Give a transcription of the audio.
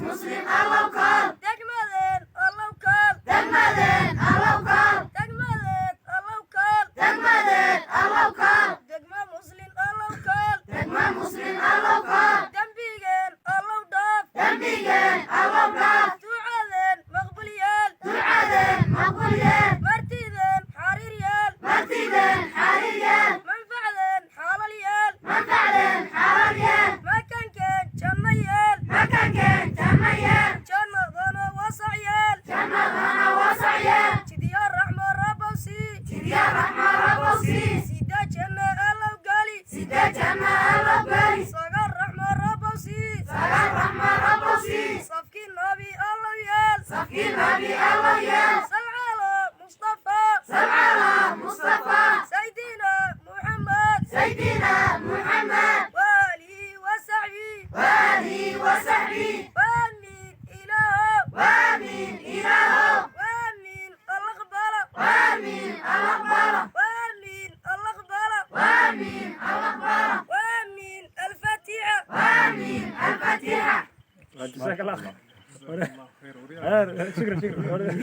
مسلم الله كال degmadeen allow kaal دمدين الله كال degmadeen allow kaal دمدين الله كال degma muslim allow kaal دمى مسلم الله كال dembigeen allow dhaaf دمبيجين الله بلاف ducadeen maqbul yaal دعادين مقبولين martideen xariir yaal مرتدين حريريان manfacdeen xaalal yaal منفعلين حراريان makankeen janno yaal مكانكين تميان jannadana wasac yaal جنة واسعيان jidyaa raxmo rabowsii يا رحمة ربوسي sida janno allow gali سيدة جنة الله باري sagar raxmo rabowsii سلام رحمة ربوسي safkii nabi allow yaal صفي النبي الله يا salcaalo mustafa سبعنا مصطفى saydina muxamed سيدنا محمد waalihi wasaxbii وآله وصحبه waamin ilaahow وآمين إلهه waamin allaqbala وآمين الأقبال waamin allaqbala وآمين الأقبال waamin alfatixa وآمين الفاتحة جزاك الله خير شكرا